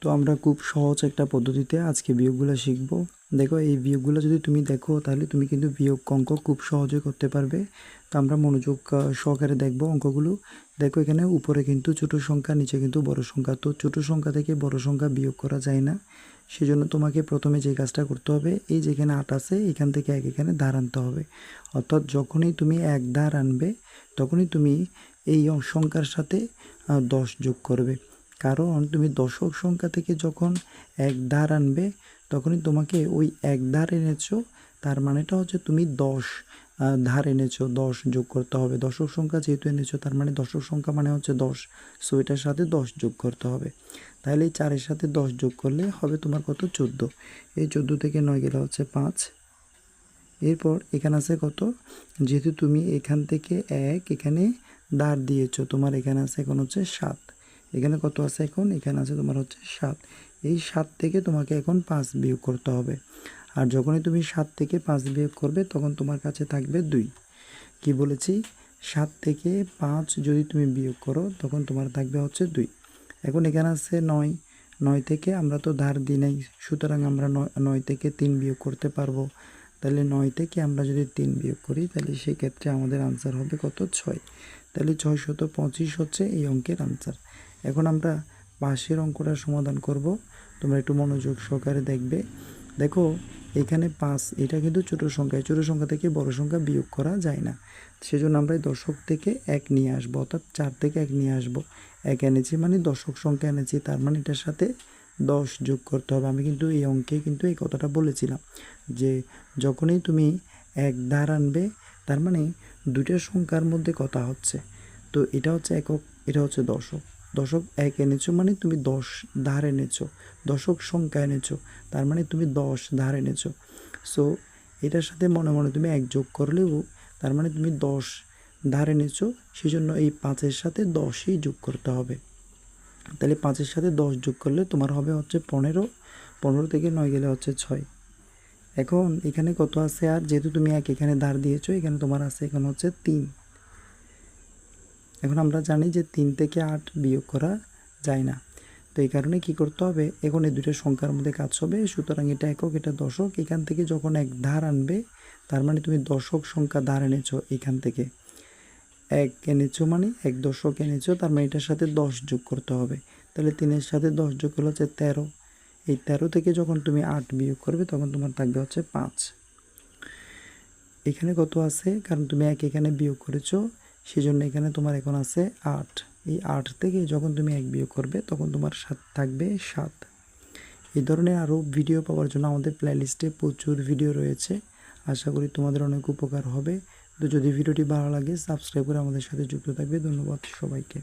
তো আমরা খুব সহজ একটা পদ্ধতিতে আজকে বিয়োগগুলো শিখব। দেখো, এই বিয়োগগুলো যদি তুমি দেখো তাহলে তুমি কিন্তু বিয়োগ অঙ্ক খুব সহজে করতে পারবে। তো আমরা মনোযোগ সহকারে দেখব অঙ্কগুলো। দেখো, এখানে উপরে কিন্তু ছোট সংখ্যা, নিচে কিন্তু বড় সংখ্যা। তো ছোট সংখ্যা থেকে বড় সংখ্যা বিয়োগ করা যায় না। সেজন্য তোমাকে প্রথমে যে কাজটা করতে হবে, এই যেখানে 8 আছে এখান থেকে এক এখানে ধার আনতে হবে। অর্থাৎ যখনই তুমি এক ধার আনবে তখনই তুমি এই সংখ্যার সাথে 10 যোগ করবে। কারণ তুমি দশক সংখ্যা থেকে যখন এক ধার আনবে তখনই তোমাকে ওই এক ধার এনেছো, তার মানেটা হচ্ছে তুমি 10 ধার এনেছো, 10 যোগ করতে হবে। দশক সংখ্যা যেহেতু এনেছো তার মানে দশক সংখ্যা মানে হচ্ছে 10, সো এটার সাথে 10 যোগ করতে হবে। তাহলে এই 4-এর সাথে 10 যোগ করলে হবে তোমার কত? 14। এই 14 থেকে 9 গেলে হচ্ছে 5। এরপর এখানে আছে কত? যেহেতু তুমি এখান থেকে এক এখানে ধার দিয়েছো, তোমার এখানে আছে এখন হচ্ছে 7। এখানে কত আছে এখন? এখানে আছে তোমার হচ্ছে 7। এই 7 থেকে তোমাকে এখন 5 বিয়োগ করতে হবে। আর যখনই তুমি 7 থেকে 5 বিয়োগ করবে তখন তোমার কাছে থাকবে 2। কি বলেছি? 7 থেকে 5 যদি তুমি বিয়োগ করো তখন তোমার থাকবে হচ্ছে 2। এখন এখানে আছে 9। 9 থেকে আমরা তো ধার দিই নাই, সুতরাং আমরা 9 থেকে 3 বিয়োগ করতে পারবো। তাহলে 9 থেকে আমরা যদি 3 বিয়োগ করি তাহলে সেক্ষেত্রে আমাদের আনসার হবে কত? 6। তাহলে 625 হচ্ছে এই অঙ্কের আনসার। এখন আমরা পাশের অঙ্কটার সমাধান করব। তোমরা একটু মনোযোগ সহকারে দেখবে। দেখো, এখানে 5, এটা কিন্তু ছোট সংখ্যা। ছোট সংখ্যা থেকে বড় সংখ্যা বিয়োগ করা যায় না। সেজন্য আমরা এই দশক থেকে 1 নিয়ে আসবো, অর্থাৎ 4 থেকে 1 নিয়ে আসবো। 1 এনেছি মানে দশক সংখ্যা এনেছি, তার মানে এটার সাথে 10 যোগ করতে হবে। আমি কিন্তু এই অঙ্কে কিন্তু এই কথাটা বলেছিলাম যে যখনই তুমি এক ধার আনবে তার মানে দুইটা সংখ্যার মধ্যে কথা হচ্ছে। তো এটা হচ্ছে একক, এটা হচ্ছে দশক। দশক 1 এনেছো মানে তুমি 10 ধার এনেছো। দশক সংখ্যা এনেছো তার মানে তুমি 10 ধার এনেছো। সো এটার সাথে মনে মনে তুমি 1 যোগ করলেও তার মানে তুমি 10 ধার এনেছো। সেজন্য এই 5-এর সাথে 10ই যোগ করতে হবে। তাহলে 5-এর সাথে 10 যোগ করলে তোমার হবে হচ্ছে 15। 15 থেকে 9 গেলে হচ্ছে 6। এখন এখানে কত আছে? আর যেহেতু তুমি 1 এখানে ধার দিয়েছো, এখানে তোমার আছে এখন হচ্ছে 3। এখন আমরা জানি যে 3 থেকে 8 বিয়োগ করা যায় না। তো এই কারণে কি করতে হবে? এখন এই দুটো সংখ্যার মধ্যে কাজ হবে। সুতরাং এটা একক, এটা দশক। এখান থেকে যখন এক ধার আনবে তার মানে তুমি দশক সংখ্যা ধার এনেছো। এখান থেকে 1 এনেছো মানে 1 দশক এনেছো, তার মানে এটার সাথে 10 যোগ করতে হবে। তাহলে 3-এর সাথে 10 যোগ করলে হচ্ছে 13। এই 13 থেকে যখন তুমি 8 বিয়োগ করবে তখন তোমার থাকবে হচ্ছে 5। এখানে কত আছে? কারণ তুমি 1 এখানে বিয়োগ করেছো, সেজন্য এখানে তোমার এখন আছে 8। এই 8 থেকে যখন তুমি 1 বিয়োগ করবে তখন তোমার থাকবে 7। এই ধরনের আরও ভিডিও পাওয়ার জন্য আমাদের প্লেলিস্টে প্রচুর ভিডিও রয়েছে। আশা করি তোমাদের অনেক উপকার হবে। তো যদি ভিডিওটি ভালো লাগে সাবস্ক্রাইব করে আমাদের সাথে যুক্ত থাকবে। ধন্যবাদ সবাইকে।